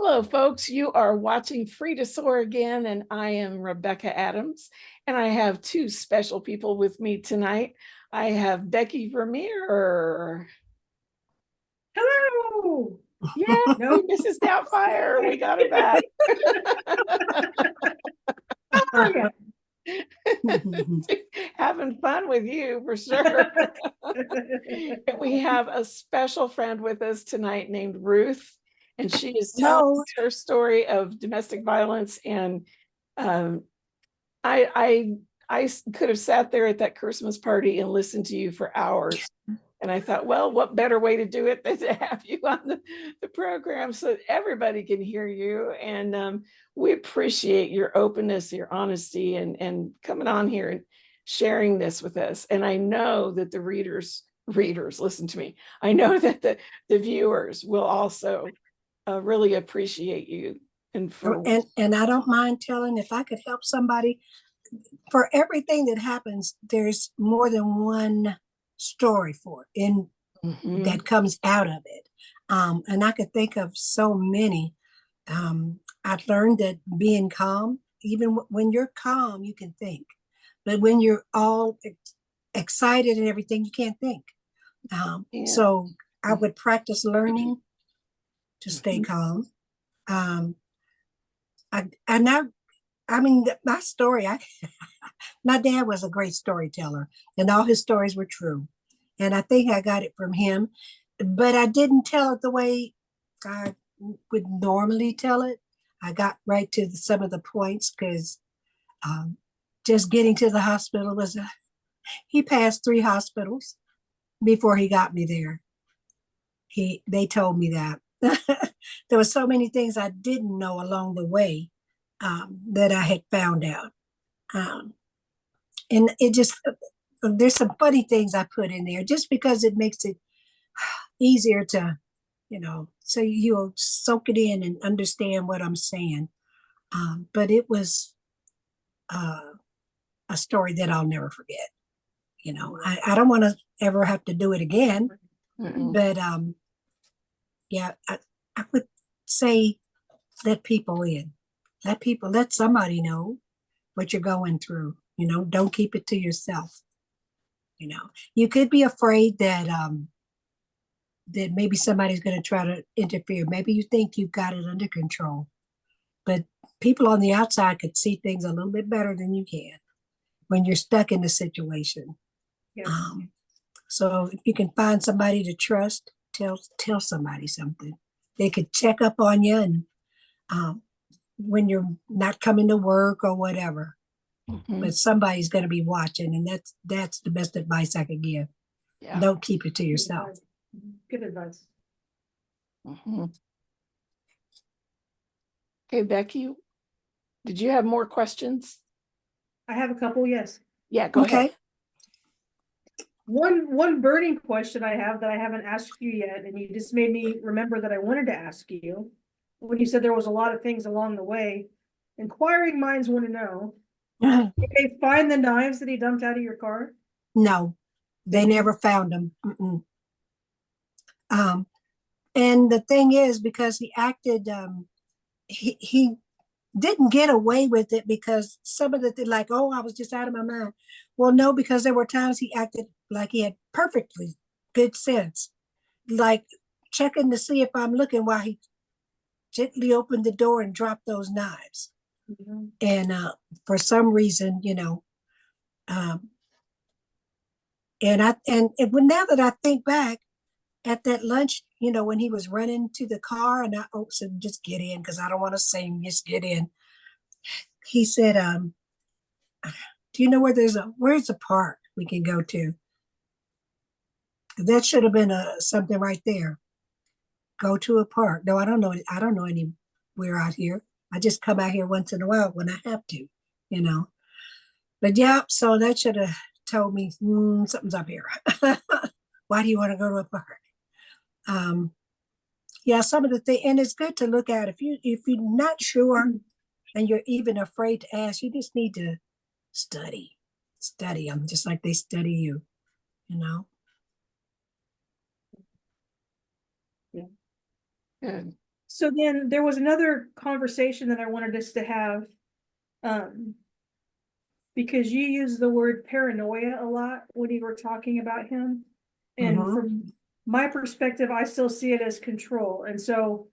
Hello, folks. You are watching Free to Soar again, and I am Rebecca Adams, and I have two special people with me tonight. I have Becky Vermeer. Hello. Yeah, No. Mrs. Doubtfire, we got her back. Oh, yeah. Having fun with you for sure. We have a special friend with us tonight named Ruth, and she is telling No, us her story of domestic violence. And um, I could have sat there at that Christmas party and listened to you for hours. And I thought, well, what better way to do it than to have you on the program so that everybody can hear you. And we appreciate your openness, your honesty, and coming on here and sharing this with us. And I know that the readers, listen to me. I know that the viewers will also really appreciate you. And I don't mind telling if I could help somebody. For everything that happens, there's more than one story for it that comes out of it. And I could think of so many. I've learned that being calm, even when you're calm, you can think. But when you're all excited and everything, you can't think. So I would practice learning to stay calm. My story, my dad was a great storyteller, and all his stories were true. And I think I got it from him, but I didn't tell it the way I would normally tell it. I got right to some of the points because just getting to the hospital he passed 3 hospitals before he got me there. They told me that. There were so many things I didn't know along the way that I had found out. And it just, there's some funny things I put in there just because it makes it easier to, so you'll soak it in and understand what I'm saying. But it was a story that I'll never forget. I don't want to ever have to do it again. But yeah, I would say let people in. Let somebody know what you're going through. Don't keep it to yourself. You could be afraid that that maybe somebody's going to try to interfere. Maybe you think you've got it under control, but people on the outside could see things a little bit better than you can when you're stuck in the situation. Yes. So if you can find somebody to trust, tell somebody something. They could check up on you, and when you're not coming to work or whatever. But somebody's going to be watching, and that's the best advice I could give. Yeah. Don't keep it to yourself. Good advice. Okay, Becky, did you have more questions? I have a couple, yes. Yeah, go ahead. One burning question I have that I haven't asked you yet, and you just made me remember that I wanted to ask you when you said there was a lot of things along the way. Inquiring minds want to know. Did they find the knives that he dumped out of your car? No, they never found them. And the thing is, because he acted, he didn't get away with it because some of the like, oh, I was just out of my mind. Well, no, because there were times he acted like he had perfectly good sense, like checking to see if I'm looking while he gently opened the door and dropped those knives. And for some reason, and now that I think back at that lunch, when he was running to the car and I said, just get in because I don't want to sing, just get in. He said, do you know where's a park we can go to? That should have been something right there. Go to a park. No, I don't know anywhere out here. I just come out here once in a while when I have to, But yeah, so that should have told me something's up here. Why do you want to go to a park? Yeah, some of the things, and it's good to look at if you're not sure and you're even afraid to ask, you just need to study them just like they study you. Yeah. Good. So then there was another conversation that I wanted us to have. Because you use the word paranoia a lot when you were talking about him. And from my perspective, I still see it as control. And so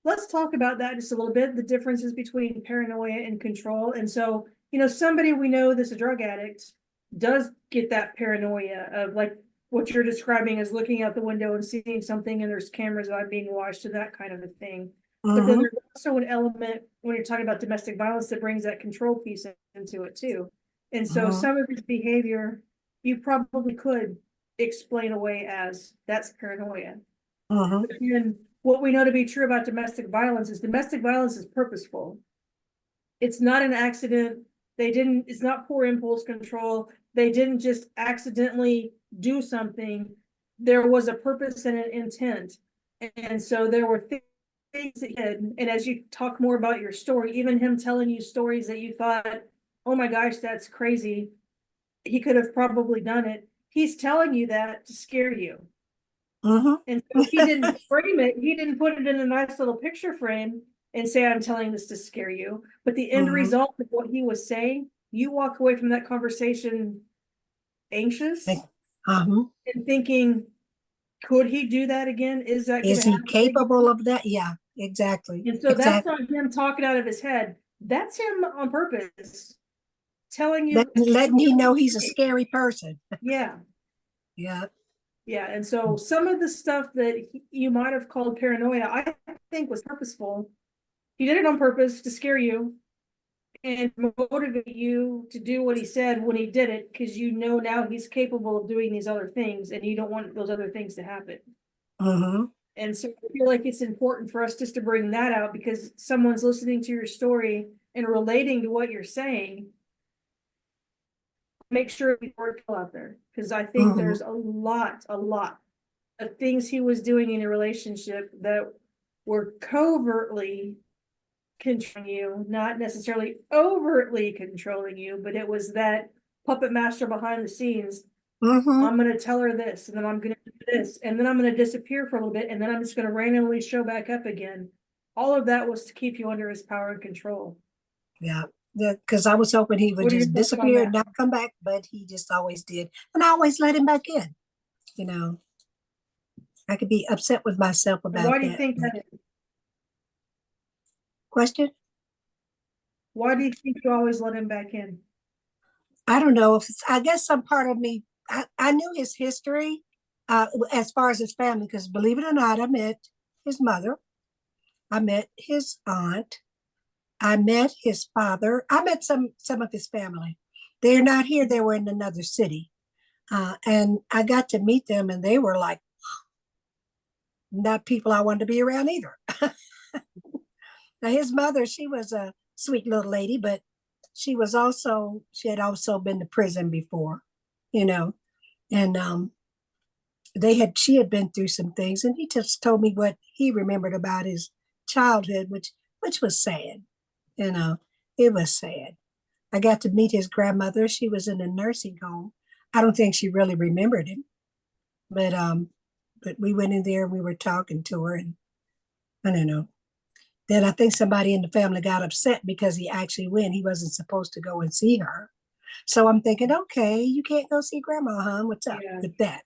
let's talk about that just a little bit, the differences between paranoia and control. And so, somebody we know that's a drug addict does get that paranoia of like what you're describing as looking out the window and seeing something and there's cameras that are being watched and that kind of a thing. But then there's also an element when you're talking about domestic violence that brings that control piece into it too. And so some of his behavior, you probably could explain away as that's paranoia. And what we know to be true about domestic violence is purposeful. It's not an accident. It's not poor impulse control. They didn't just accidentally do something. There was a purpose and an intent. And so there were things that he did. And as you talk more about your story, even him telling you stories that you thought, oh my gosh, that's crazy. He could have probably done it. He's telling you that to scare you. And so he didn't frame it. He didn't put it in a nice little picture frame and say, I'm telling this to scare you. But the end result of what he was saying, you walk away from that conversation anxious and thinking, could he do that again? Is he capable of that? Yeah, exactly. And so that's not him talking out of his head. That's him on purpose telling you, letting you know he's a scary person. Yeah. Yeah. Yeah. And so some of the stuff that you might have called paranoia, I think was purposeful. He did it on purpose to scare you and motivate you to do what he said when he did it, because now he's capable of doing these other things and you don't want those other things to happen. And so I feel like it's important for us just to bring that out, because someone's listening to your story and relating to what you're saying. Make sure we work out there, because I think there's a lot of things he was doing in a relationship that were covertly controlling you, not necessarily overtly controlling you, but it was that puppet master behind the scenes. I'm going to tell her this, and then I'm going to do this, and then I'm going to disappear for a little bit, and then I'm just going to randomly show back up again. All of that was to keep you under his power and control. Yeah. Yeah, because I was hoping he would just disappear and not come back, but he just always did. And I always let him back in. I could be upset with myself about that. Why do you think that is? Question? Why do you think you always let him back in? I don't know. I guess some part of me, I knew his history as far as his family, because believe it or not, I met his mother. I met his aunt. I met his father. I met some of his family. They're not here. They were in another city. And I got to meet them, and they were like, not people I wanted to be around either. Now, his mother, she was a sweet little lady, but she had also been to prison before, and she had been through some things, and he just told me what he remembered about his childhood, which was sad. It was sad. I got to meet his grandmother. She was in a nursing home. I don't think she really remembered him, but we went in there and we were talking to her, and I don't know. Then I think somebody in the family got upset because he actually went. He wasn't supposed to go and see her. So I'm thinking, okay, you can't go see grandma, huh? What's up with that?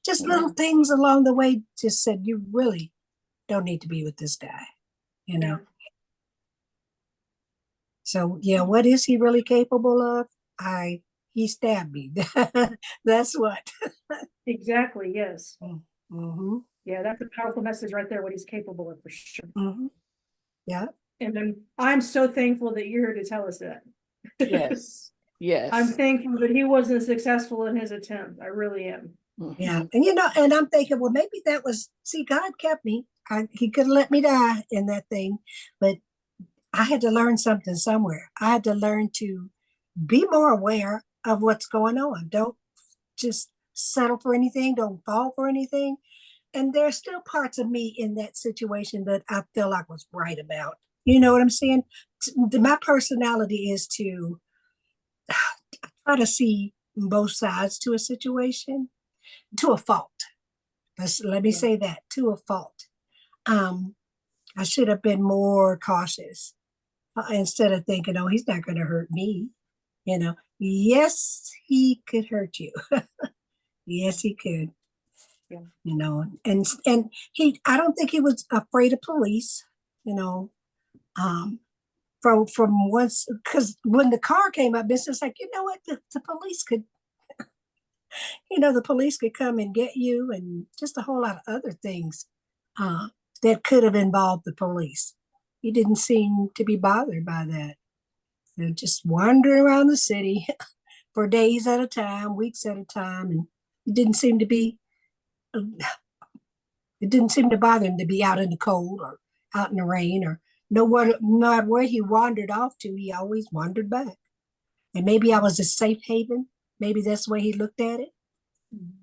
Just little things along the way just said, you really don't need to be with this guy, So what is he really capable of? He stabbed me. That's what. Exactly. Yes. Yeah, that's a powerful message right there. What he's capable of, for sure. Yeah. And then I'm so thankful that you're here to tell us that. Yes. Yes. I'm thankful that he wasn't successful in his attempt. I really am. Yeah. And I'm thinking, well, maybe God kept me. He could have let me die in that thing, but I had to learn something somewhere. I had to learn to be more aware of what's going on. Don't just settle for anything. Don't fall for anything. And there's still parts of me in that situation that I feel like was right about. You know what I'm saying? My personality is to try to see both sides to a situation, to a fault. Let me say that, to a fault. I should have been more cautious instead of thinking, oh, he's not going to hurt me. Yes, he could hurt you. Yes, he could. Yeah. And I don't think he was afraid of police. You know, um, from once, because when the car came up, it's just like, you know what, the police could, the police could come and get you, and just a whole lot of other things uh, that could have involved the police. He didn't seem to be bothered by that. They're just wandering around the city for days at a time, weeks at a time, and it didn't seem to be. It didn't seem to bother him to be out in the cold or out in the rain, or no matter where he wandered off to, he always wandered back. And maybe I was a safe haven. Maybe that's the way he looked at it. Mhm.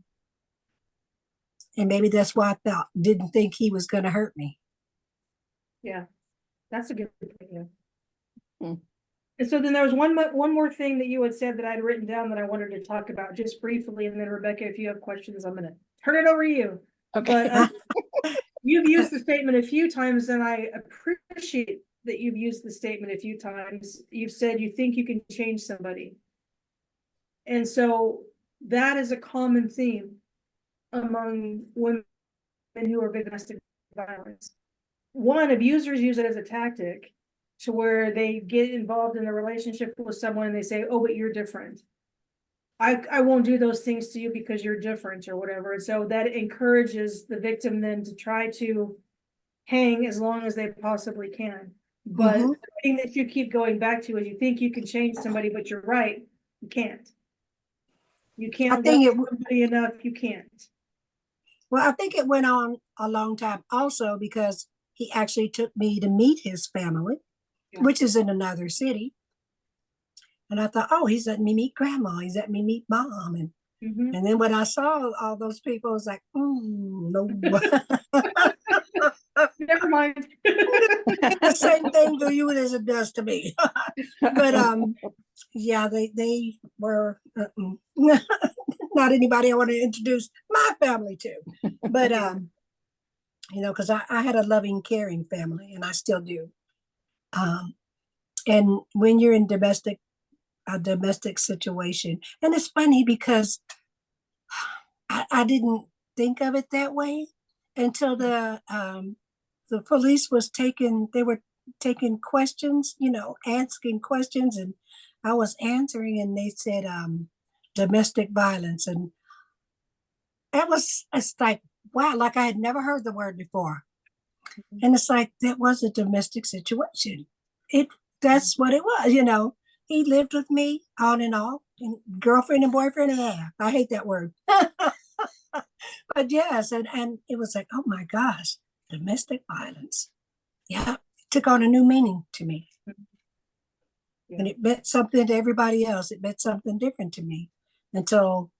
And maybe that's why didn't think he was going to hurt me. Yeah, that's a good idea. Hmm. And so then there was one more thing that you had said that I'd written down that I wanted to talk about just briefly, and then Rebecca, if you have questions, I'm gonna turn it over to you. Okay. But you've used the statement a few times, and I appreciate that you've used the statement a few times. You've said you think you can change somebody. And so that is a common theme among women who are domestic violence. One, abusers use it as a tactic to where they get involved in a relationship with someone and they say, oh, but you're different. I won't do those things to you because you're different or whatever. And so that encourages the victim then to try to hang as long as they possibly can. But Mhm. the thing that you keep going back to is you think you can change somebody, but you're right, you can't. You I can't love think somebody enough, you can't. I think it went on a long time also because he actually took me to meet his family, Yeah. which is in another city. And I thought, oh, he's letting me meet grandma. He's letting me meet mom. Mhm. And then when I saw all those people, I was like, no. Never mind. The same thing to you as it does to me. But yeah, they were not anybody I want to introduce my family to. But because I had a loving, caring family, and I still do. And when you're in a domestic situation, and it's funny because I didn't think of it that way until the police was they were taking questions, asking questions, and I was answering, and they said domestic violence, and it's like, wow, like I had never heard the word before. And it's like, that was a domestic situation. That's what it was. He lived with me on and off, and girlfriend and boyfriend. Yeah, I hate that word. But yes, and it was like, oh my gosh, domestic violence. Yeah, it took on a new meaning to me. Yeah. And it meant something to everybody else. It meant something different to me until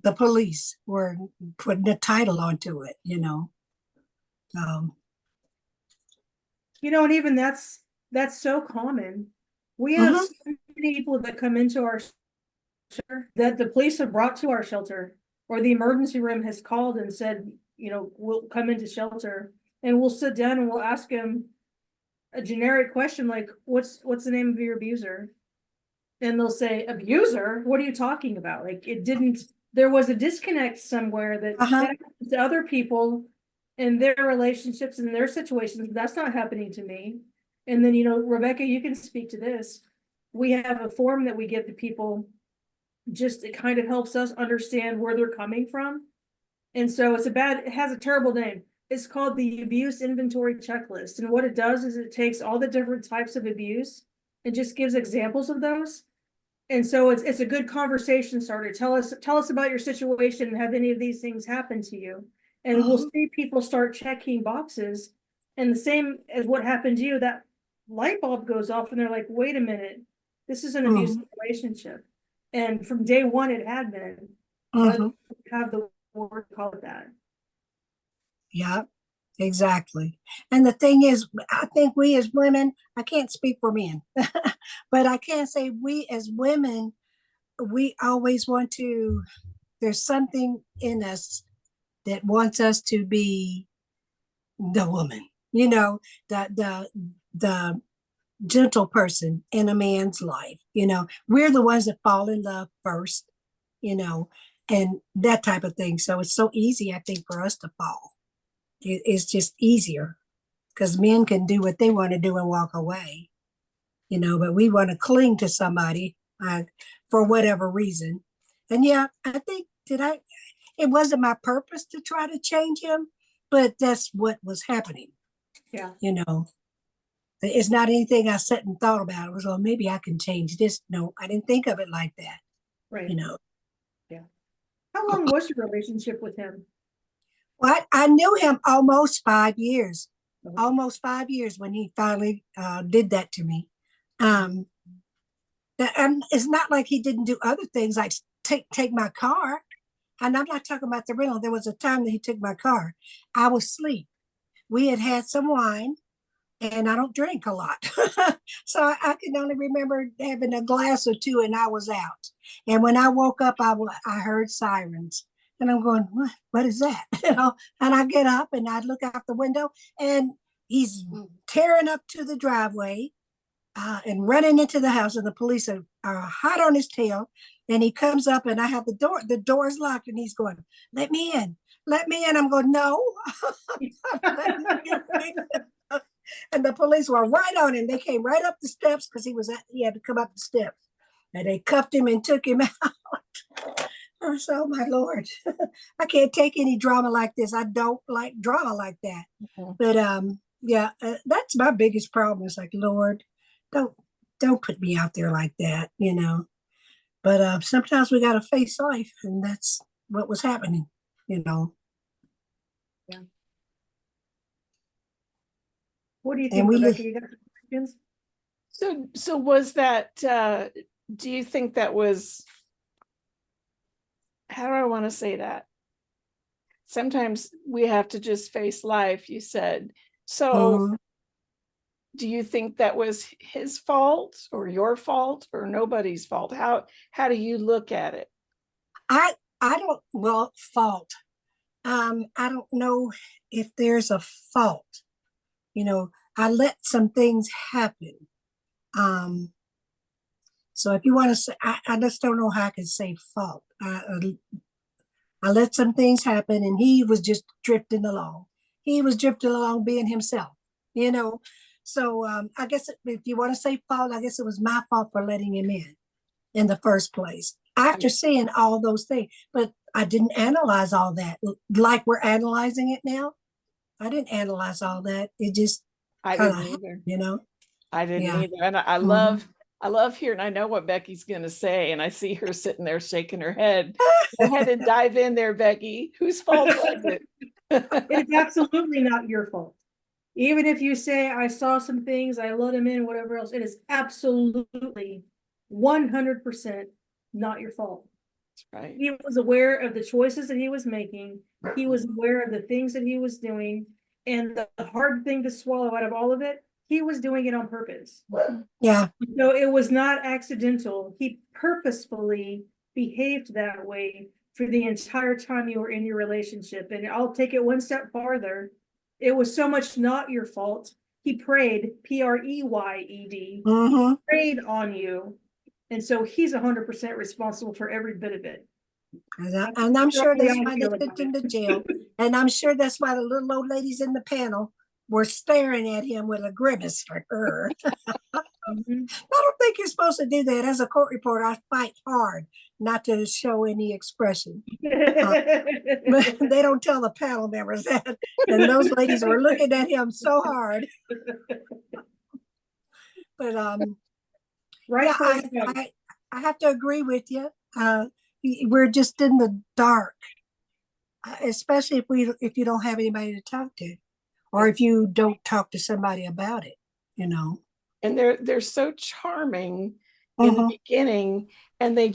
the police were putting a title onto it. Um, And even that's so common. We have mhm, so many people that come into our shelter that the police have brought to our shelter, or the emergency room has called and said, we'll come into shelter, and we'll sit down and we'll ask them a generic question like, what's the name of your abuser? And they'll say, abuser? What are you talking about? Like, there was a disconnect somewhere that uh-huh, happens to other people in their relationships and their situations. That's not happening to me. And then, Rebecca, you can speak to this. We have a form that we give to people. Just, it kind of helps us understand where they're coming from. And so it has a terrible name. It's called the Abuse Inventory Checklist. And what it does is it takes all the different types of abuse and just gives examples of those. And so it's a good conversation starter. Tell us about your situation. Have any of these things happened to you? And we'll uh-huh, see people start checking boxes. And the same as what happened to you, that light bulb goes off and they're like, wait a minute, this is an abusive relationship. And from day one it had been, but mhm. have the word call it that. Yeah, exactly. And the thing is, I think we as women, I can't speak for men, but I can say we as women, we always there's something in us that wants us to be the woman. you know, the gentle person in a man's life. We're the ones that fall in love first, and that type of thing. So it's so easy, I think, for us to fall. It's just easier because men can do what they want to do and walk away, but we want to cling to somebody for whatever reason. And yeah, I think it wasn't my purpose to try to change him, but that's what was happening. Yeah. It's not anything I sat and thought about. It was, well, maybe I can change this. No, I didn't think of it like that. Right. Yeah. How long was your relationship with him? Well, I knew him almost 5 years. Okay. Almost 5 years when he finally did that to me. And it's not like he didn't do other things like take my car. And I'm not talking about the rental. There was a time that he took my car. I was asleep. We had some wine, and I don't drink a lot. So I can only remember having a glass or two, and I was out. And when I woke up, I heard sirens. And I'm going, what is that? And I get up and I look out the window, and he's tearing up to the driveway and running into the house, and the police are hot on his tail. And he comes up, and I have the door's locked, and he's going, let me in. I'm going, no. And the police were right on him. They came right up the steps because he had to come up the steps. And they cuffed him and took him out. Oh, so my Lord, I can't take any drama like this. I don't like drama like that. Mm-hmm. But yeah, that's my biggest problem. It's like, Lord, don't put me out there like that, But sometimes we got to face life, and that's what was happening, Yeah. What do you think, Rebecca? You got questions? So was that? Do you think that was? How do I want to say that? Sometimes we have to just face life, you said. So do you think that was his fault or your fault or nobody's fault? How do you look at it? I don't, fault. I don't know if there's a fault. I let some things happen. So if you want to say, I just don't know how I can say fault. I let some things happen, and he was just drifting along. He was drifting along being himself, So I guess if you want to say fault, I guess it was my fault for letting him in the first place. After seeing all those things, but I didn't analyze all that like we're analyzing it now. I didn't analyze all that. It just I didn't either. I didn't either. And I love hearing, I know what Becky's going to say, and I see her sitting there shaking her head. Go ahead and dive in there, Becky. Whose fault was it? It's absolutely not your fault. Even if you say, I saw some things, I let him in, whatever else, it is absolutely 100% not your fault. That's right. He was aware of the choices that he was making. He was aware of the things that he was doing. And the hard thing to swallow out of all of it, he was doing it on purpose. Yeah. So it was not accidental. He purposefully behaved that way for the entire time you were in your relationship. And I'll take it one step farther. It was so much not your fault. He preyed, Preyed, preyed on you. And so he's 100% responsible for every bit of it. And I'm sure that's why they took him to jail. And I'm sure that's why the little old ladies in the panel were staring at him with a grimace for her. I don't think you're supposed to do that. As a court reporter, I fight hard not to show any expression. But they don't tell the panel members that. And those ladies were looking at him so hard. But right. Yeah, I have to agree with you. We're just in the dark, especially if you don't have anybody to talk to, or if you don't talk to somebody about it, And they're so charming in the beginning, and they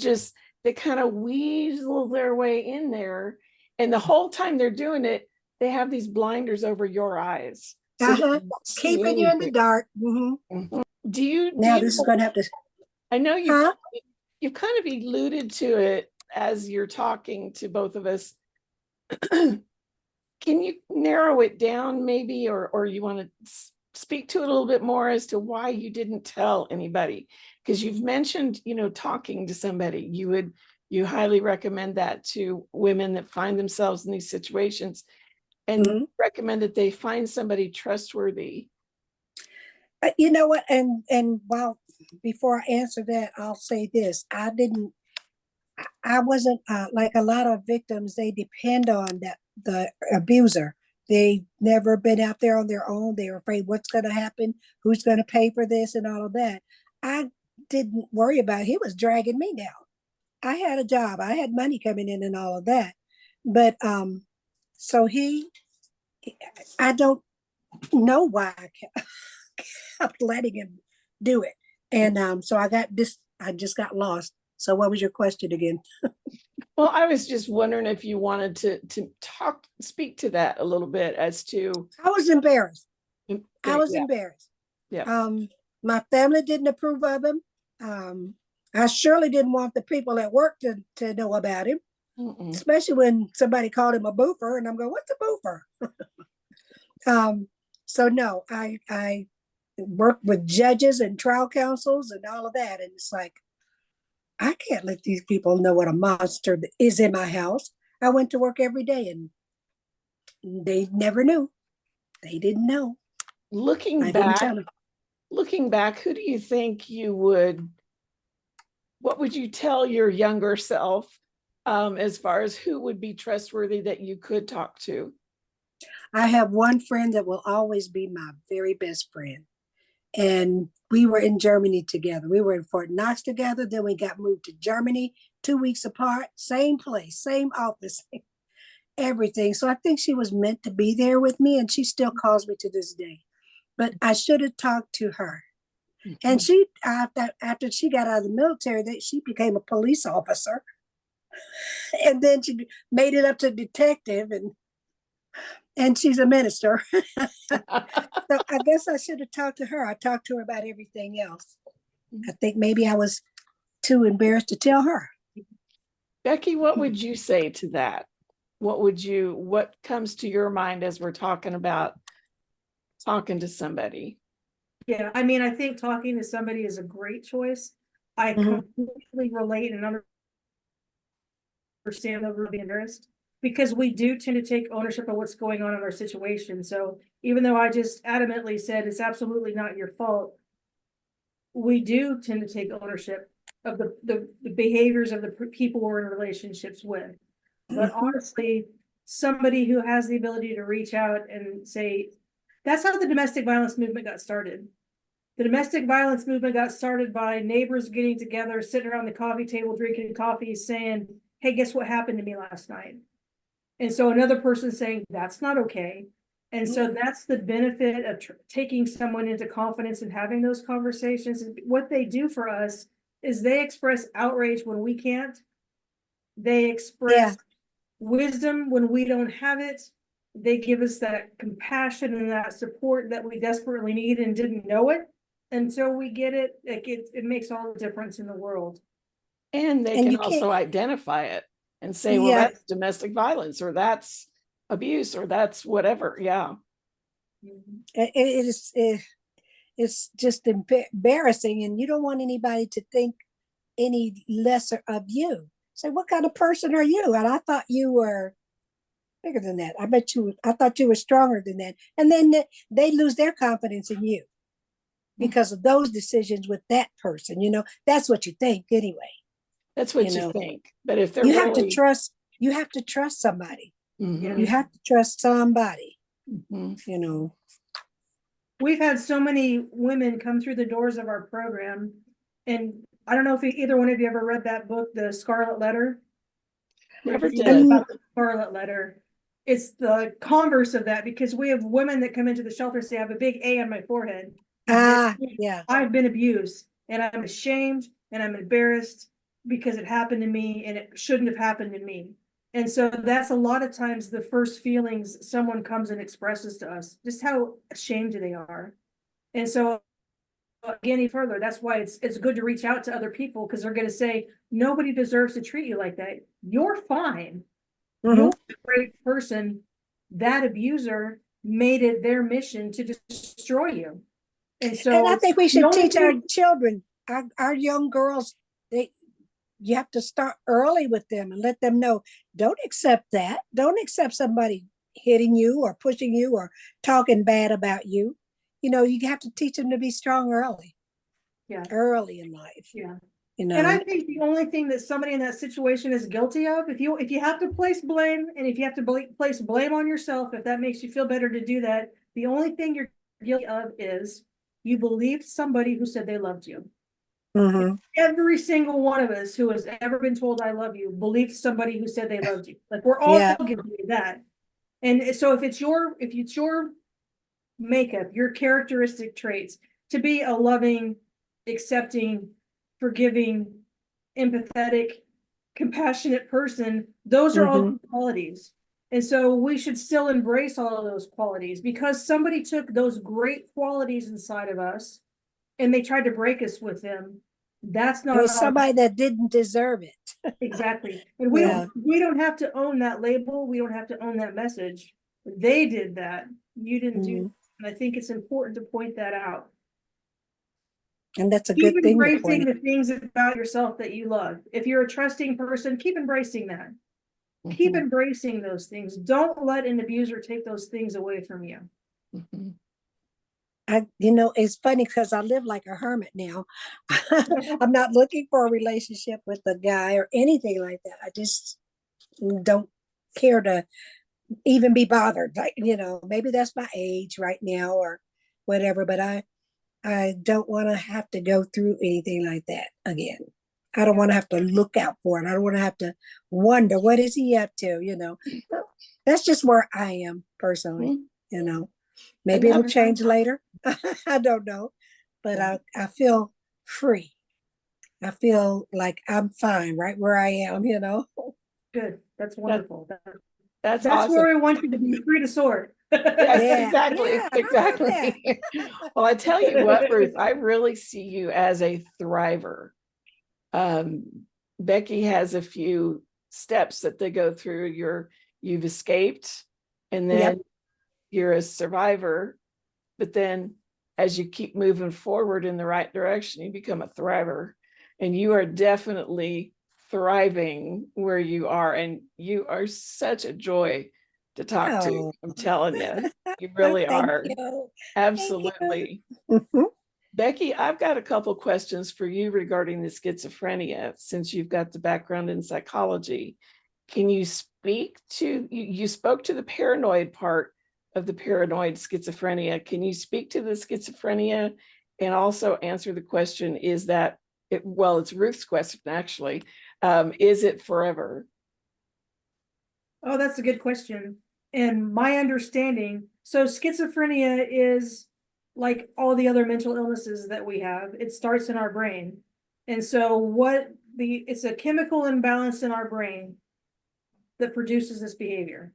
kind of weasel their way in there, and the whole time they're doing it, they have these blinders over your eyes, so keeping you in the dark. Do you this is going to have to. I know you kind of alluded to it as you're talking to both of us. Can you narrow it down maybe, or you want to speak to it a little bit more as to why you didn't tell anybody? Because you've mentioned, talking to somebody. You highly recommend that to women that find themselves in these situations, and recommend that they find somebody trustworthy. You know what? And while before I answer that, I'll say this: I wasn't like a lot of victims. They depend on the abuser. They never been out there on their own. They're afraid what's going to happen, who's going to pay for this, and all of that. I didn't worry about it. He was dragging me down. I had a job. I had money coming in and all of that. But so I don't know why I kept letting him do it. And so I just got lost. So what was your question again? Well, I was just wondering if you wanted to speak to that a little bit as to. I was embarrassed. Okay, I was yeah. embarrassed. Yeah. My family didn't approve of him. I surely didn't want the people at work to know about him, especially when somebody called him a boofer, and I'm going, "What's a boofer?" So no, I worked with judges and trial counsels and all of that, and it's like, I can't let these people know what a monster is in my house. I went to work every day, and they never knew. They didn't know. Looking I didn't back, tell them. who do you think what would you tell your younger self, as far as who would be trustworthy that you could talk to? I have one friend that will always be my very best friend. And we were in Germany together. We were in Fort Knox together. Then we got moved to Germany 2 weeks apart, same place, same office, everything. So I think she was meant to be there with me, and she still calls me to this day. But I should have talked to her. And she, after she got out of the military, she became a police officer. And then she made it up to detective, and she's a minister. So I guess I should have talked to her. I talked to her about everything else. I think maybe I was too embarrassed to tell her. Becky, what would you say to that? What comes to your mind as we're talking about talking to somebody? Yeah, I mean, I think talking to somebody is a great choice. I completely relate and understand the really embarrassed, because we do tend to take ownership of what's going on in our situation. So even though I just adamantly said it's absolutely not your fault, we do tend to take ownership of the behaviors of the people we're in relationships with. But honestly, somebody who has the ability to reach out and say, that's how the domestic violence movement got started. The domestic violence movement got started by neighbors getting together, sitting around the coffee table, drinking coffee, saying, hey, guess what happened to me last night? And so another person saying, that's not okay. And so that's the benefit of taking someone into confidence and having those conversations. What they do for us is they express outrage when we can't. They express wisdom when we don't have it. They give us that compassion and that support that we desperately need and didn't know it until we get it. It makes all the difference in the world. And they can also identify it and say, well, that's domestic violence, or that's abuse, or that's whatever. Yeah. It's just embarrassing, and you don't want anybody to think any lesser of you. Say, what kind of person are you? And I thought you were bigger than that. I thought you were stronger than that. And then they lose their confidence in you because of those decisions with that person. That's what you think anyway. That's what you think. But if they're you have to trust somebody. You have to trust somebody. We've had so many women come through the doors of our program, and I don't know if either one of you ever read that book, The Scarlet Letter. Never did. About the Scarlet Letter. It's the converse of that, because we have women that come into the shelter and say, I have a big A on my forehead. Yeah. I've been abused, and I'm ashamed, and I'm embarrassed because it happened to me, and it shouldn't have happened to me. And so that's a lot of times the first feelings someone comes and expresses to us, just how ashamed they are. And so again, further, that's why it's good to reach out to other people, because they're going to say, nobody deserves to treat you like that. You're fine. You're a great person. that abuser made it their mission to destroy you. And so And I think we the should only teach our thing- children, our young girls, you have to start early with them and let them know, don't accept that. Don't accept somebody hitting you or pushing you or talking bad about you. You know, you have to teach them to be strong early in life. Yeah. You know, And I think the only thing that somebody in that situation is guilty of, if you have to place blame, and if you have to place blame on yourself, if that makes you feel better to do that, the only thing you're guilty of is you believed somebody who said they loved you. Mhm. Every single one of us who has ever been told I love you believed somebody who said they loved you. Like, we're all Yeah. guilty of that. And so if it's your makeup, your characteristic traits to be a loving, accepting, forgiving, empathetic, compassionate person, those are all Mhm. good qualities. And so we should still embrace all of those qualities, because somebody took those great qualities inside of us and they tried to break us with them. That's It not was somebody that didn't deserve it. exactly. And Yeah. we don't have to own that label. We don't have to own that message. They did that. You didn't do. Mhm. And I think it's important to point that out. And that's a Keep good thing to embracing point the things about yourself that you love. If you're a trusting person, keep embracing that. Keep Mhm. embracing those things. Don't let an abuser take those things away from you. Mhm. It's funny because I live like a hermit now. I'm not looking for a relationship with a guy or anything like that. I just don't care to even be bothered. Like, maybe that's my age right now or whatever, but I don't want to have to go through anything like that again. I don't want to have to look out for it. I don't want to have to wonder what is he up to. That's just where I am personally, Maybe it'll Another change later. I don't know. But I feel free. I feel like I'm fine right where I am. Good. That's wonderful. That's That's awesome. where we want you to be, free to soar. Yes, Yeah, exactly, yeah, I love that. exactly. Well, I tell you what, Ruth, I really see you as a thriver. Becky has a few steps that they go through. You've escaped, and then Yep. you're a survivor, but then as you keep moving forward in the right direction, you become a thriver, and you are definitely thriving where you are, and you are such a joy to talk to. Oh, I'm telling you, you really thank are. you. Thank you. Absolutely. Mhm. Becky, I've got a couple questions for you regarding the schizophrenia, since you've got the background in psychology. Can you speak to, you spoke to the paranoid part of the paranoid schizophrenia. Can you speak to the schizophrenia and also answer the question, is that, it's Ruth's question actually, is it forever? Oh, that's a good question. And my understanding, so schizophrenia is like all the other mental illnesses that we have. It starts in our brain. And so it's a chemical imbalance in our brain that produces this behavior.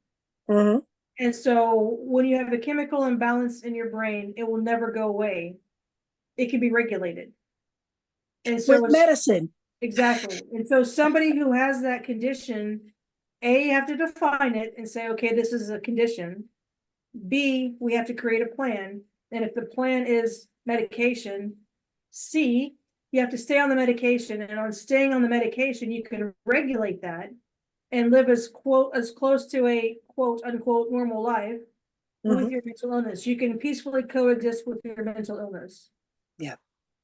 Mhm. And so when you have a chemical imbalance in your brain, it will never go away. It can be regulated. And so With medicine. exactly. And so somebody who has that condition, A, you have to define it and say, okay, this is a condition. B, we have to create a plan. And if the plan is medication, C, you have to stay on the medication. And on staying on the medication, you can regulate that and live as close to a quote unquote normal life with Mhm. your mental illness. You can peacefully coexist with your mental illness. Yeah.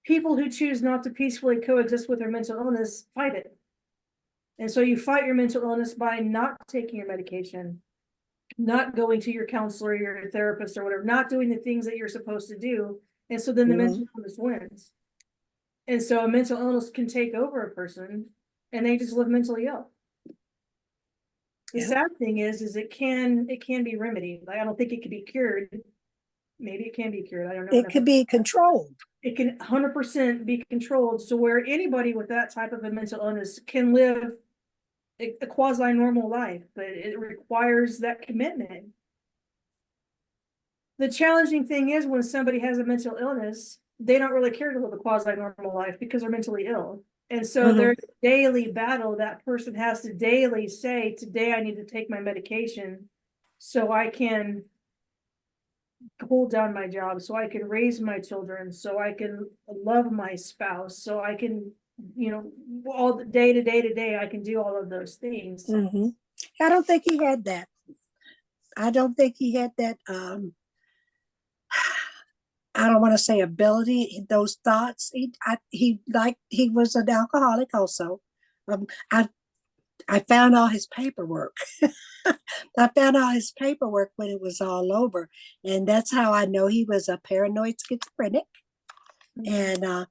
People who choose not to peacefully coexist with their mental illness fight it. And so you fight your mental illness by not taking your medication, not going to your counselor, your therapist, or whatever, not doing the things that you're supposed to do. And so then the mental illness wins. And so a mental illness can take over a person and they just live mentally ill. The Yeah. sad thing is it can be remedied. Like, I don't think it can be cured. Maybe it can be cured. I don't know. It could be controlled. It can 100% be controlled. So where anybody with that type of a mental illness can live a quasi-normal life, but it requires that commitment. The challenging thing is when somebody has a mental illness, they don't really care to live a quasi-normal life because they're mentally ill. And so there's a daily battle that person has to daily say, today I need to take my medication so I can hold down my job, so I can raise my children, so I can love my spouse, so I can, all the day to day to day, I can do all of those things. Mm-hmm. I don't think he had that. I don't think he had that. I don't want to say ability, those thoughts. He was an alcoholic also. Um, I I found all his paperwork. I found all his paperwork when it was all over, and that's how I know he was a paranoid schizophrenic, and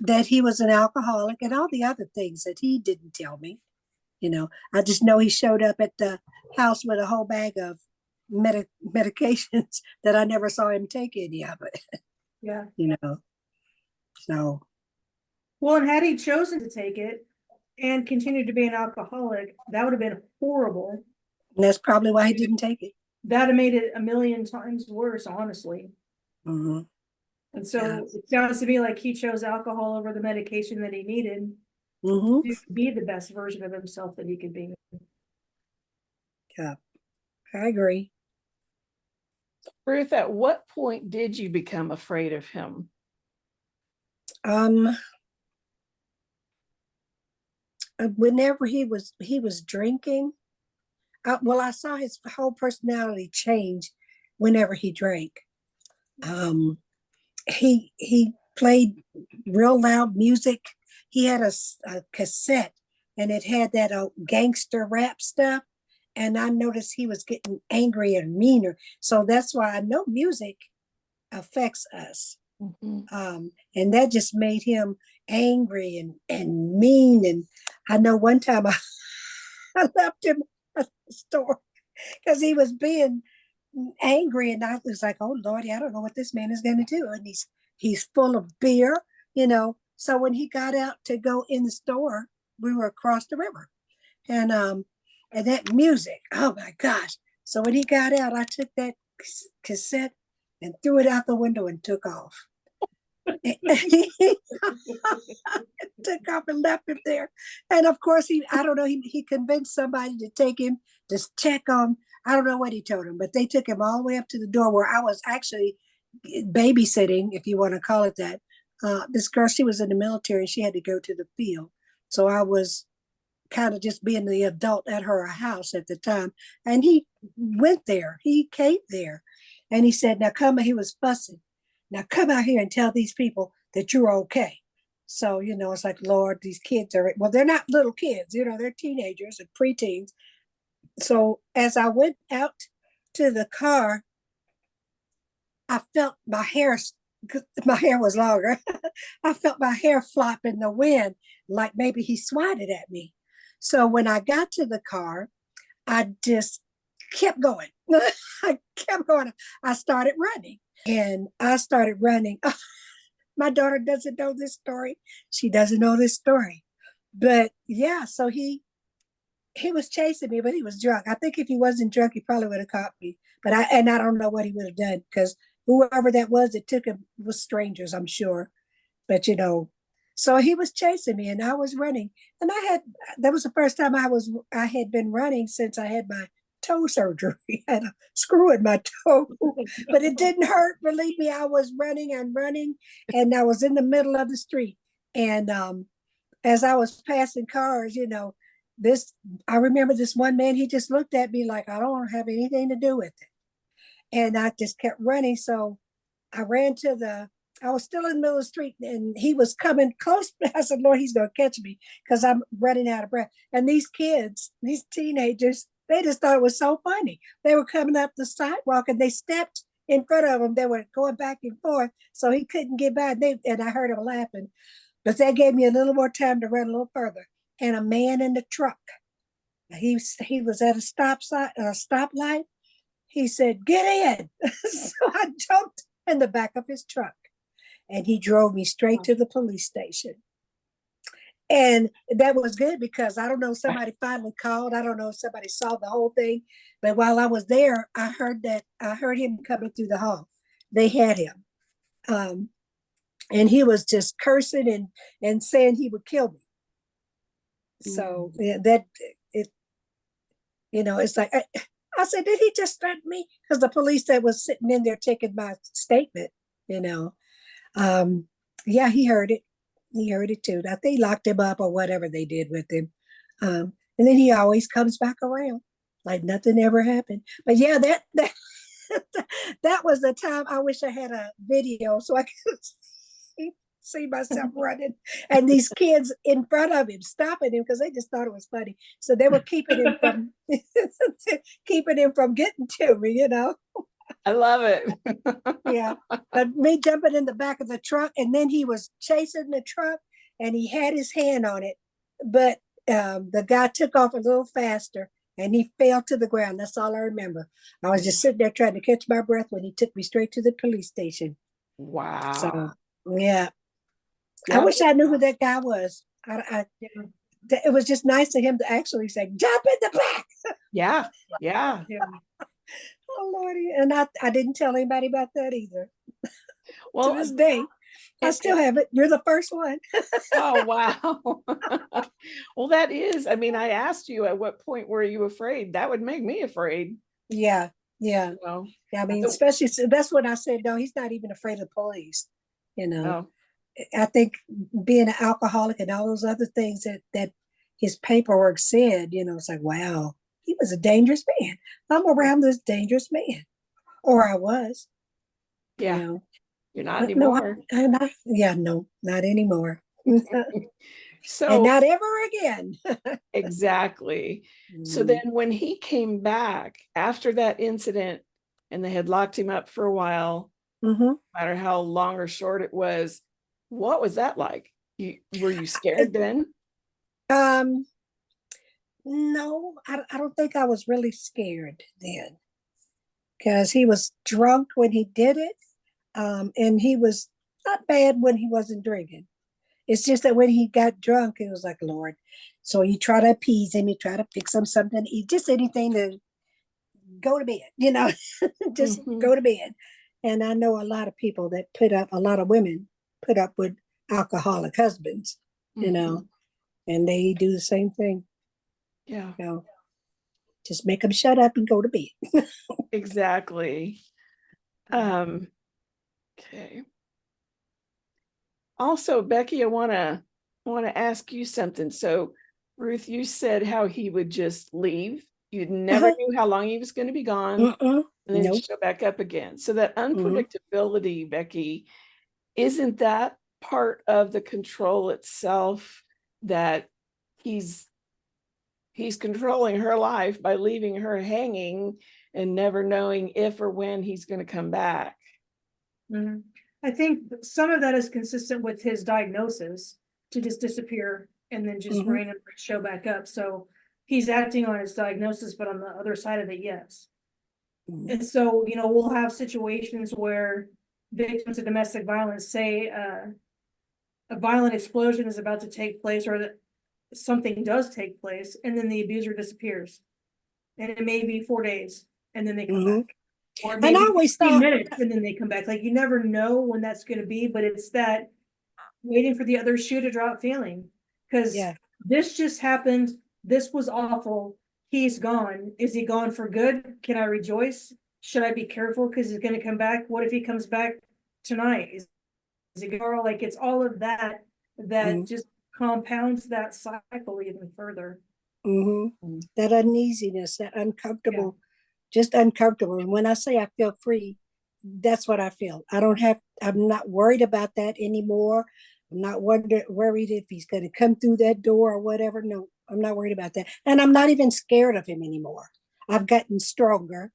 that he was an alcoholic, and all the other things that he didn't tell me. I just know he showed up at the house with a whole bag of medications that I never saw him take any of it. Yeah. So Well, and had he chosen to take it and continued to be an alcoholic, that would have been horrible. that's probably why he didn't take it. That'd have made it a million times worse, honestly. Mm-hmm. And so Yeah. it sounds to me like he chose alcohol over the medication that he needed Mm-hmm. to be the best version of himself that he could be. Yeah, I agree. Ruth, at what point did you become afraid of him? Whenever he was drinking, I saw his whole personality change whenever he drank. He played real loud music. He had a cassette, and it had that gangster rap stuff. And I noticed he was getting angry and meaner. So that's why I know music affects us. Mm-hmm. And that just made him angry and mean. And I know one time I left him at the store because he was being angry, and I was like, "Oh Lordy, I don't know what this man is going to do." And he's full of beer. So when he got out to go in the store, we were across the river, and that music, oh my gosh! So when he got out, I took that cassette and threw it out the window and took off. Took off and left him there. And of course, I don't know, he convinced somebody to take him to check on, I don't know what he told him, but they took him all the way up to the door where I was actually babysitting, if you want to call it that. This girl, she was in the military and she had to go to the field. So I was kind of just being the adult at her house at the time. And he went there, he came there, and he said, now come, he was fussing. Now come out here and tell these people that you're okay. So, it's like, Lord, these kids well, they're not little kids, they're teenagers and preteens. So as I went out to the car, I felt my hair was longer. I felt my hair flop in the wind, like maybe he swatted at me. So when I got to the car, I just kept going. I kept going. I started running. And I started running. My daughter doesn't know this story. She doesn't know this story. But yeah, so he was chasing me, but he was drunk. I think if he wasn't drunk, he probably would have caught me. But I don't know what he would have done, because whoever that was that took him was strangers, I'm sure. But so he was chasing me and I was running. And that was the first time I had been running since I had my toe surgery. I had a screw in my toe, but it didn't hurt. Believe me, I was running and running, and I was in the middle of the street. And as I was passing cars, I remember this one man, he just looked at me like, I don't want to have anything to do with it. And I just kept running. So I ran I was still in the middle of the street, and he was coming close. I said, Lord, he's going to catch me because I'm running out of breath. And these kids, these teenagers, they just thought it was so funny. They were coming up the sidewalk and they stepped in front of him. They were going back and forth, so he couldn't get by. And I heard him laughing, but that gave me a little more time to run a little further. And a man in the truck, he was at a stoplight. He said, get in. So I jumped in the back of his truck, and he drove me straight to the police station. And that was good because I don't know, somebody finally called. I don't know if somebody saw the whole thing, but while I was there, I heard him coming through the hall. They had him. And he was just cursing and saying he would kill me. So it's like, I I said, did he just threaten me? Because the police that was sitting in there taking my statement, you know. Yeah, he heard it. He heard it too. I think locked him up or whatever they did with him. And then he always comes back around like nothing ever happened. But yeah, that that was the time. I wish I had a video so I could see myself running and these kids in front of him stopping him because they just thought it was funny. So they were keeping him from keeping him from getting to me, you know. I love it. Yeah. But me jumping in the back of the truck and then he was chasing the truck and he had his hand on it. But the guy took off a little faster and he fell to the ground. That's all I remember. I was just sitting there trying to catch my breath when he took me straight to the police station. Wow. So, yeah. Yeah. I wish I knew who that guy was. It was just nice of him to actually say, jump in the back. Yeah. Yeah. Oh, Lordy. And I didn't tell anybody about that either. Well, to this day, I still have it. You're the first one. Oh, wow. Well, that is, I mean, I asked you at what point were you afraid? That would make me afraid. Yeah. Yeah. You know? I mean, So- especially that's when I said, no, he's not even afraid of police. You know, Oh, I think being an alcoholic and all those other things that his paperwork said, you know, it's like, wow, he was a dangerous man. I'm around this dangerous man, or I was. yeah. You know, You're not but no, anymore. I'm not. Yeah, no, not anymore. And So not ever again. exactly. So then when he came back after that incident and they had locked him up for a while, Mm-hmm. no matter how long or short it was, what was that like? Were you scared then? No, I don't think I was really scared then because he was drunk when he did it. And he was not bad when he wasn't drinking. It's just that when he got drunk, it was like, Lord. So you try to appease him, you try to fix him something, eat, just anything to go to bed, you know, just go to bed. And I know a lot of people that a lot of women put up with alcoholic husbands, you know, and they do the same thing. Yeah. You know, just make them shut up and go to bed. Exactly. Okay. Also, Becky, I want to ask you something. So, Ruth, you said how he would just leave. You never knew how long he was going to be gone, and then Nope. show back up again. So that unpredictability, Becky, isn't that part of the control itself, that he's controlling her life by leaving her hanging and never knowing if or when he's going to come back? Mhm. I think some of that is consistent with his diagnosis to just disappear and then just randomly show back up. So he's acting on his diagnosis, but on the other side of it, yes. And so, you know, we'll have situations where victims of domestic violence say a violent explosion is about to take place or that something does take place, and then the abuser disappears. And it may be 4 days, and then they come back. Or maybe And I always 15 thought, minutes and then they come back. Like you never know when that's going to be, but it's that waiting for the other shoe to drop feeling. Because this just happened. This was awful. He's gone. Is he gone for good? Can I rejoice? Should I be careful because he's going to come back? What if he comes back tonight? Is he tomorrow? Like it's all of that just compounds that cycle even further. that uneasiness, that uncomfortable. Just uncomfortable. And when I say I feel free, that's what I feel. I'm not worried about that anymore. I'm not worried if he's going to come through that door or whatever. No, I'm not worried about that. And I'm not even scared of him anymore. I've gotten stronger,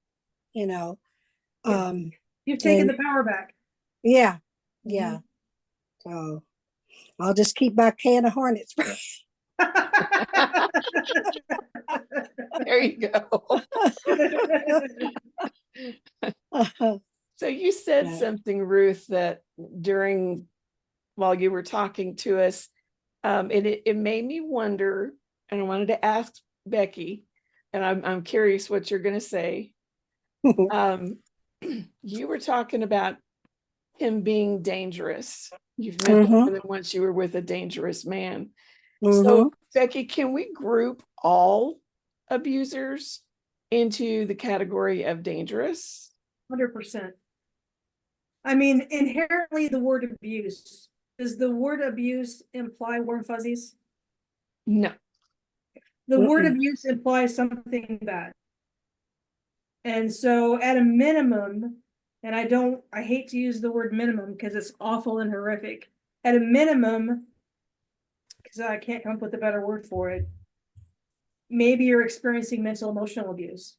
you know. You've taken the power back. Yeah. Yeah. So I'll just keep my can of hornets. There you go. So you said something, Ruth, that while you were talking to us, and it made me wonder, and I wanted to ask Becky, and I'm curious what you're going to say. You were talking about him being dangerous. You've met more than once you were with a dangerous man. So, Becky, can we group all abusers into the category of dangerous? 100%. I mean, inherently the word abuse, does the word abuse imply warm fuzzies? No. The word abuse implies something bad. And so at a minimum, and I hate to use the word minimum because it's awful and horrific. At a minimum, because I can't come up with a better word for it, maybe you're experiencing mental emotional abuse,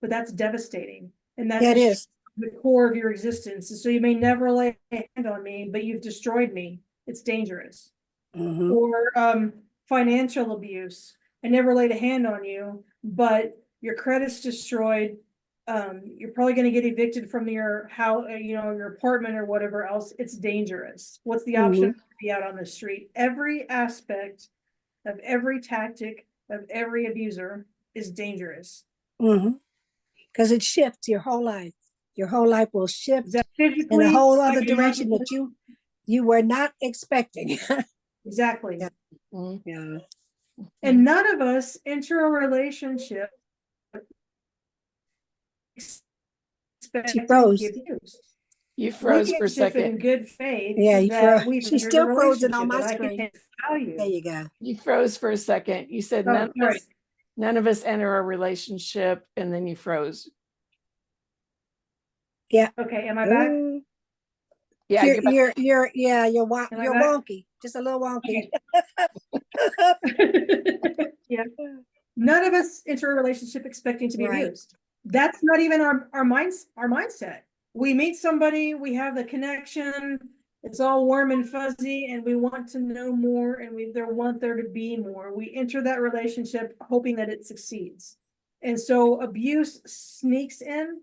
but that's devastating. And that's Yeah, it is. the core of your existence. And so you may never lay a hand on me, but you've destroyed me. It's dangerous. Or financial abuse. I never laid a hand on you, but your credit's destroyed. You're probably going to get evicted from your house, your apartment or whatever else. It's dangerous. What's the option to be out on the street? Every aspect of every tactic of every abuser is dangerous. Because it shifts your whole life. Your whole life will shift in a Physically, whole other direction that you were not expecting. exactly. Yeah. And none of us enter a relationship expecting to be abused. You froze for a second. In good faith. Yeah, you froze. She's still frozen on my screen. There you go. You froze for a second. You said none of us enter a relationship, and then you froze. Yeah. Okay. Am I back? Yeah. You're wonky. Just a little wonky. Okay. Yeah. None of us enter a relationship expecting to be abused. That's not even our mindset. We meet somebody, we have the connection, it's all warm and fuzzy, and we want to know more, and we want there to be more. We enter that relationship hoping that it succeeds. And so abuse sneaks in.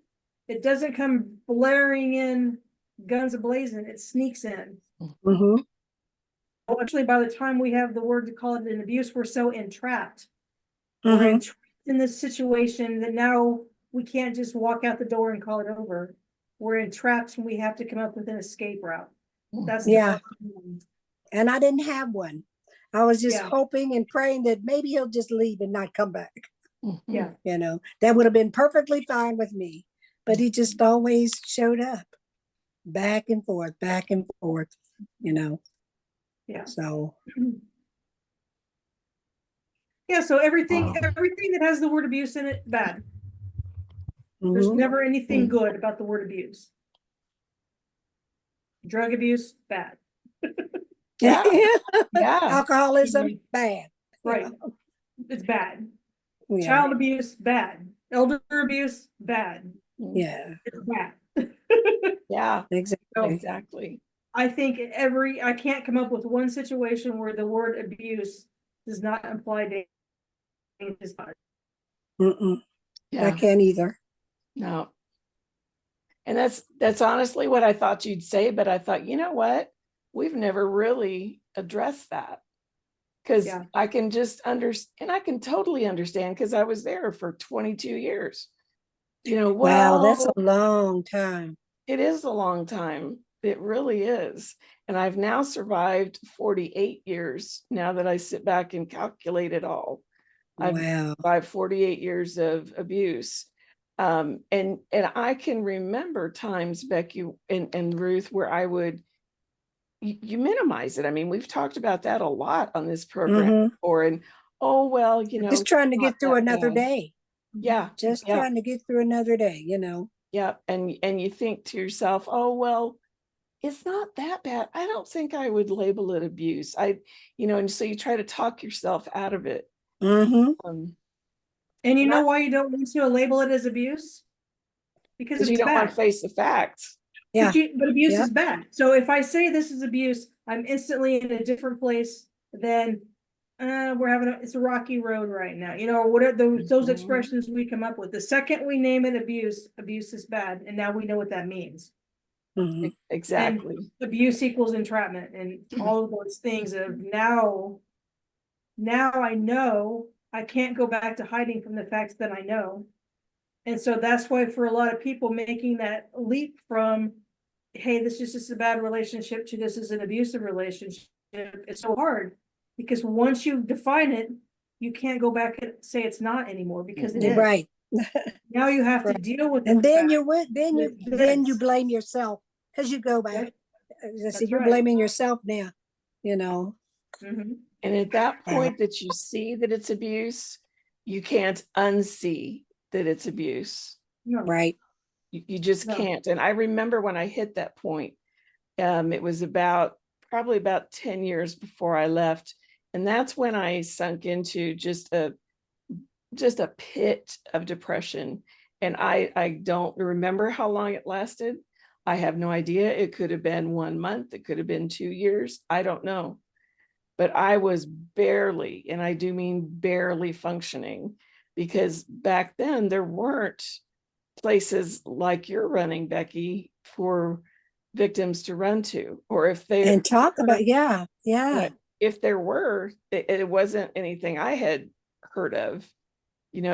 It doesn't come blaring in guns a-blazing, it sneaks in. Actually, by the time we have the word to call it an abuse, we're so entrapped. We're entrapped in this situation that now we can't just walk out the door and call it over. We're entrapped and we have to come up with an escape route. That's and I didn't have one. I was just hoping and praying that maybe he'll just leave and not come back. Yeah. That would have been perfectly fine with me. But he just always showed up. Back and forth. Yeah. So so everything that has the word abuse in it, bad. There's never anything good about the word abuse. Drug abuse, bad. Alcoholism, bad. Right. It's bad. Child abuse, bad. Elder abuse, bad. Yeah. It's bad. Exactly. I think I can't come up with one situation where the word abuse does not imply dangerous. I can't either. No. And that's honestly what I thought you'd say, but I thought, you know what? We've never really addressed that. Because I can just understand, and I can totally understand because I was there for 22 years. Wow, that's a long time. It is a long time. It really is. And I've now survived 48 years now that I sit back and calculate it all. I've survived 48 years of abuse. And I can remember times, Becky and Ruth, where I would, you minimize it. I mean, we've talked about that a lot on this program before. And, just trying to get through another day. Yeah. Just trying to get through another day, Yeah. And you think to yourself, oh, well, it's not that bad. I don't think I would label it abuse. And so you try to talk yourself out of it. And you know why you don't want to label it as abuse? Because you don't want to face the facts. Yeah. But abuse is bad. So if I say this is abuse, I'm instantly in a different place than it's a rocky road right now. What are those expressions we come up with? The second we name it abuse is bad. And now we know what that means. Exactly. And abuse equals entrapment and all of those things of now I know I can't go back to hiding from the facts that I know. And so that's why for a lot of people making that leap from, hey, this is just a bad relationship to this is an abusive relationship, it's so hard because once you define it, you can't go back and say it's not anymore because it is. Right. Now you have to Right. deal with And the then fact you went, then you this. blame yourself because you go back. Yep, I said, that's you're right. blaming yourself now, you know. Mhm. And at that point that you see that it's abuse, you can't unsee that it's abuse. No, Right. You just No. can't. And I remember when I hit that point, it was probably about 10 years before I left. And that's when I sunk into just a pit of depression. And I don't remember how long it lasted. I have no idea. It could have been 1 month. It could have been 2 years. I don't know. But I was barely, and I do mean barely, functioning, because back then there weren't places like you're running, Becky, for victims to run to. Or if they And talk about, were, yeah. if there were, it wasn't anything I had heard of,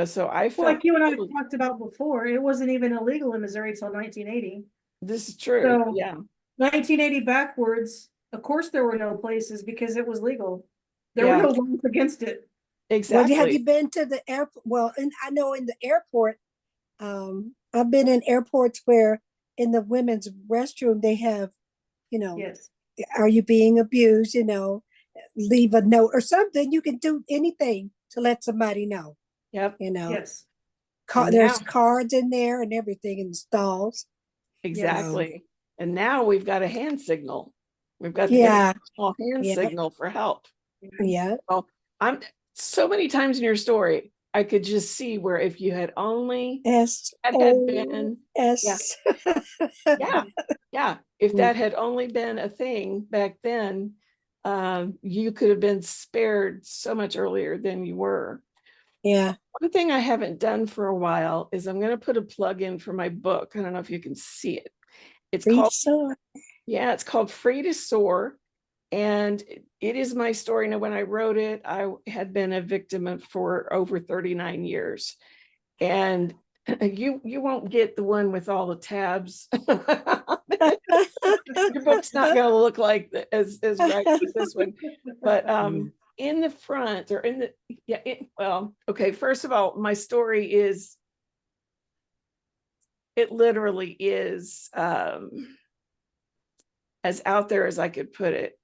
so I Well, felt like you and I talked about before, it wasn't even illegal in Missouri till 1980. this is true. So Yeah, 1980 backwards, of course, there were no places because it was legal. There were yeah, no laws against it. Well, exactly. have you been to the airport? Well, and I know in the airport, I've been in airports where in the women's restroom they have, Yes. are you being abused? Leave a note or something. You can do anything to let somebody know. Yep. Yes. And There's now, cards in there and everything in the stalls. exactly. And now we've got a hand signal. We've got the Yeah, international hand yeah, signal for help. yeah. Well, I'm so many times in your story, I could just see where if you had only that had been, yeah, SOS. yeah, yeah. If that had only been a thing back then, you could have been spared so much earlier than you were. Yeah. One thing I haven't done for a while is I'm going to put a plug in for my book. I don't know if you can see it. It's Read called, so. it's called Free to Soar. And it is my story. Now, when I wrote it, I had been a victim for over 39 years. And you won't get the one with all the tabs. Your book's not going to look like as right as this one. But in the front, or in the, well, okay, first of all, my story is, it literally is as out there as I could put it.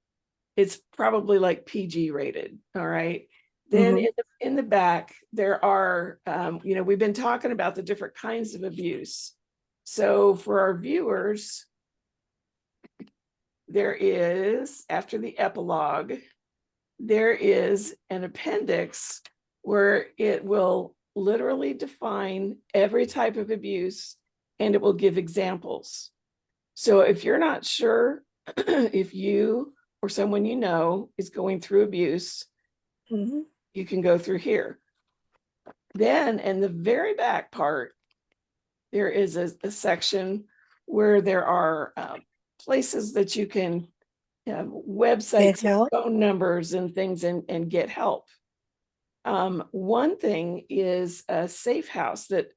It's probably like PG rated. All right. Then in the back, there are, we've been talking about the different kinds of abuse. So for our viewers, there is, after the epilogue, there is an appendix where it will literally define every type of abuse and it will give examples. So if you're not sure if you or someone you know is going through abuse, you can go through here. Then in the very back part, there is a section where there are places that you can have websites, phone numbers and things, and get help. One thing is a safe house that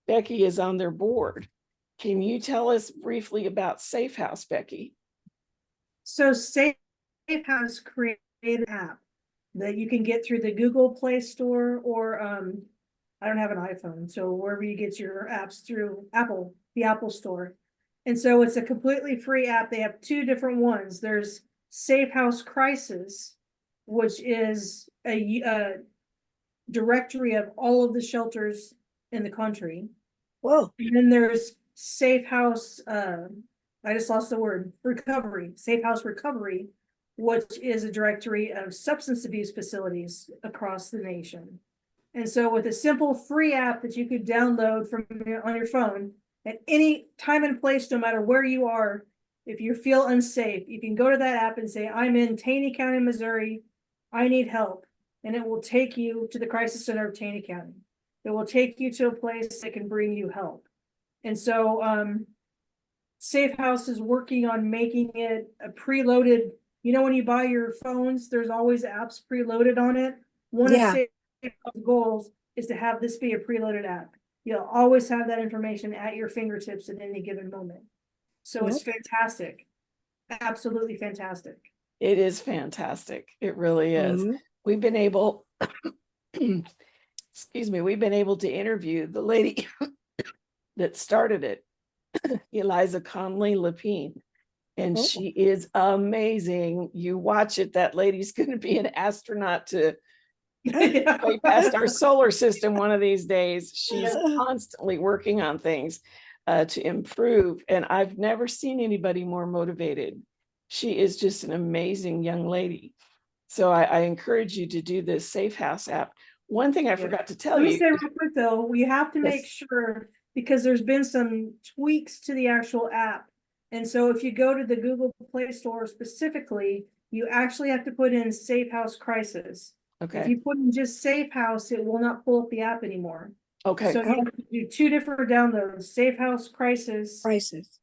Becky is on their board. Can you tell us briefly about Safe House, Becky? So Safe House created an app that you can get through the Google Play Store, or I don't have an iPhone, so wherever you get your apps through Apple, the Apple Store. And so it's a completely free app. They have two different ones. There's Safe House Crisis, which is a directory of all of the shelters in the country. Whoa. And then there's Safe House, I just lost the word, recovery, Safe House Recovery, which is a directory of substance abuse facilities across the nation. And so with a simple free app that you could download on your phone at any time and place, no matter where you are, if you feel unsafe, you can go to that app and say, I'm in Taney County, Missouri. I need help. And it will take you to the crisis center of Taney County. It will take you to a place that can bring you help. And so Safe House is working on making it a preloaded, when you buy your phones, there's always apps preloaded on it. One of Safe House's goals is to have this be a preloaded app. You'll always have that information at your fingertips at any given moment. So it's fantastic. Absolutely fantastic. It is fantastic. It really is. We've been able excuse me, we've been able to interview the lady that started it, Eliza Conley Lapine. And Oh. she is amazing. You watch it, that lady's going to be an astronaut to way past our solar system one of these days. She's constantly working on things to improve. And I've never seen anybody more motivated. She is just an amazing young lady. So I encourage you to do this Safe House app. One thing I forgot to tell Let me you. say real quick though, we have to make Yes. sure, because there's been some tweaks to the actual app. And so if you go to the Google Play Store specifically, you actually have to put in Safe House Crisis. If Okay. you put in just Safe House, it will not pull up the app anymore. Okay. So you have to do two different downloads, Safe House Crisis, Prices.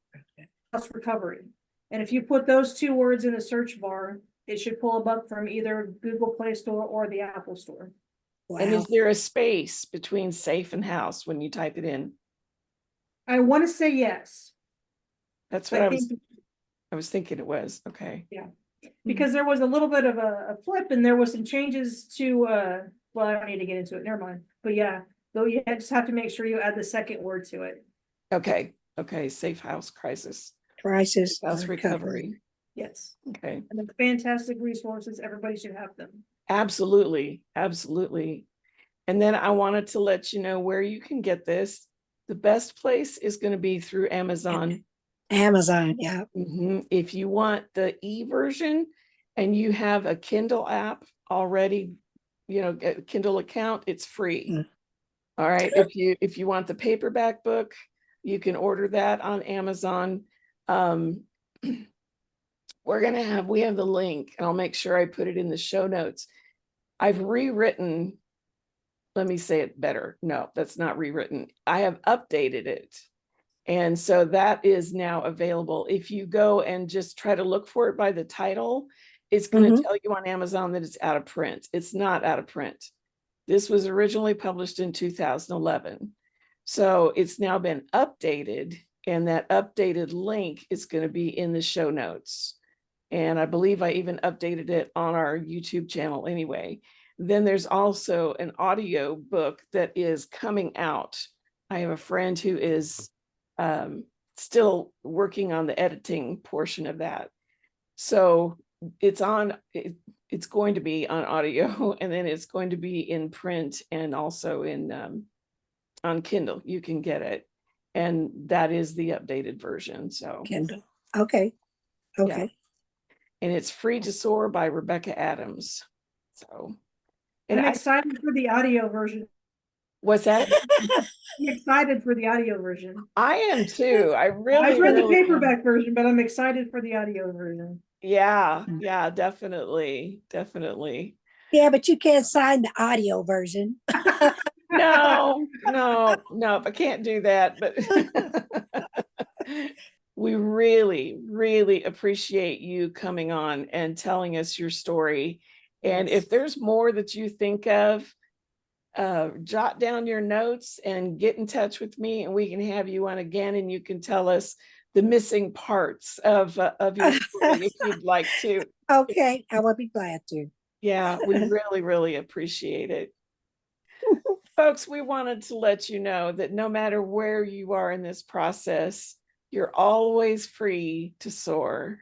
House Recovery. And if you put those two words in the search bar, it should pull them up from either Google Play Store or the Apple Store. And Wow. is there a space between safe and house when you type it in? I want to say yes. That's what I I think was thinking it was. Okay. because there was a little bit of a flip and there was some changes to well, I don't need to get into it, never mind. But yeah, though you just have to make sure you add the second word to it. Okay. Okay. Safe House Crisis. Prices. House Recovery. Yes. Okay. And they're fantastic resources. Everybody should have them. Absolutely. Absolutely. And then I wanted to let you know where you can get this. The best place is going to be through Amazon. Amazon, yeah. If you want the e-version and you have a Kindle app already, a Kindle account, it's free. Mm. All right. If you want the paperback book, you can order that on Amazon. We have the link, and I'll make sure I put it in the show notes. I've rewritten, let me say it better. No, that's not rewritten. I have updated it. And so that is now available. If you go and just try to look for it by the title, it's going to tell you on Amazon that it's out of print. It's not out of print. This was originally published in 2011. So it's now been updated, and that updated link is going to be in the show notes. And I believe I even updated it on our YouTube channel anyway. Then there's also an audio book that is coming out. I have a friend who is still working on the editing portion of that. So it's going to be on audio, and then it's going to be in print and also in on Kindle. You can get it. And that is the updated version. So Kindle. Okay. Okay. yeah. And it's Free to Soar by Rebecca Adams. So, and I'm excited for the audio version. What's that? I'm excited for the audio version. I am too. I I've read the really am. paperback version, but I'm excited for the audio version. Yeah, definitely. Definitely. Yeah, but you can't sign the audio version. No, I can't do that. But we really, really appreciate you coming on and telling us your story. And if there's more that you think of, jot down your notes and get in touch with me, and we can have you on again, and you can tell us the missing parts of your story if you'd like to. Okay, I will be glad to. Yeah, we really, really appreciate it. Folks, we wanted to let you know that no matter where you are in this process, you're always free to soar.